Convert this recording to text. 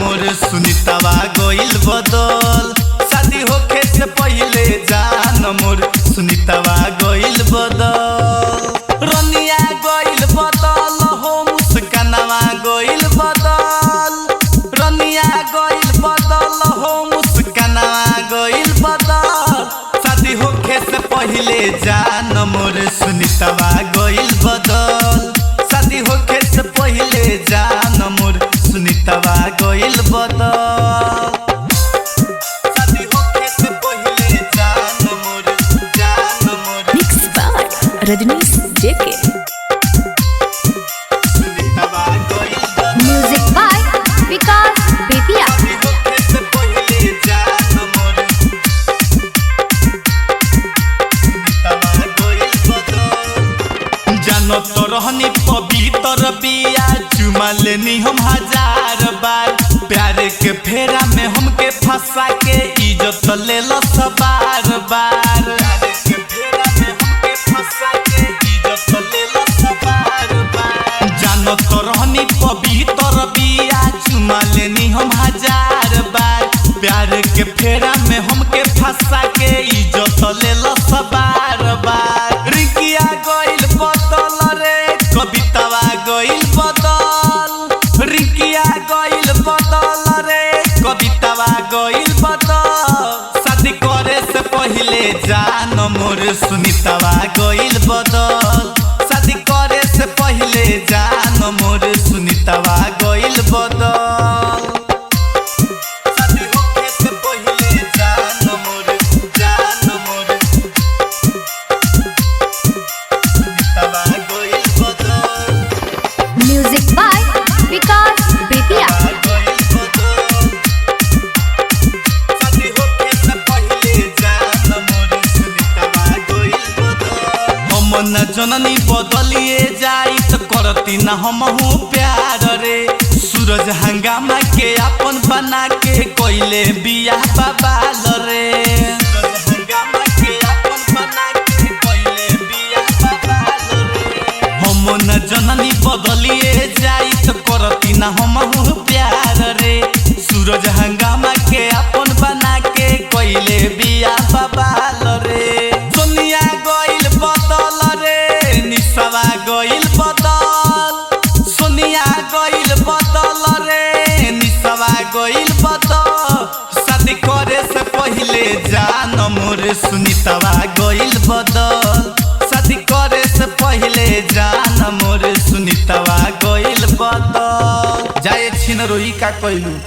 मोर सुनीतावा गइल बदल। शादी होखे से पहिले जान मोर सुनीतावा गइल बदल। रनिया गइल बदल हो मुस्कानवा गइल बदल। रनिया गइल बदल हो मुस्कानवा गइल बदल। शादी होखे से पहिले जान मोर सुनीतावा गइल बदल। शादी होखे से पहिले जान मोर सुनीतावा गइल बदल। शादी होखे से पहिले जान मोर Mixed by Rajnish JK. सुनीतावा गइल बदल। Music by Vikas Bethia. शादी होखे से पहिले जान मोर सुनीतावा गइल बदल। जानो तो रहनी पवित्र बिया चुमा लेनी हम 1000 बार। प्यार के फेरा में हमके फंसा के इज्जत ले लो सब बार बार। प्यार के फेरा में हमके फंसा के इज्जत ले लो सब बार बार। जानो तो रहनी पवित्र बिया चुमा लेनी हम 1000 बार। प्यार के फेरा में हमके फंसा के इज्जत ले लो सब बार बार। रिकिया गइल बदल रे कवितावा गइल बदल। रिकिया गइल बदल रे कवितावा गइल बदल। शादी करे से पहिले जान मोर सुनीतावा गइल बदल। शादी करे से पहिले जान मोर सुनीतावा गइल बदल। शादी होखे से पहिले जान मोर सुनीतावा गइल बदल। Music by Vikas Bethia. मन जननी बदलिए जाई तो करती ना हमहू प्यार रे। सूरज हंगामा के अपन बना के कोइले बिया बाबाल रे। सूरज हंगामा के अपन बना के कोइले बिया बाबाल रे। हम न जननी बदलिए जाई तो करती ना हमहू प्यार रे। सूरज हंगामा के अपन बना के कोइले बिया बाबाल रे। सोनिया गइल बदल रे निसवा गइल बदल। सोनिया गइल बदल रे निसवा गइल बदल। शादी करे से पहिले जान मोर सुनीतावा गइल बदल। शादी करे से पहिले जान मोर सुनीतावा गइल बदल। जाए छिन रोई का कइलू।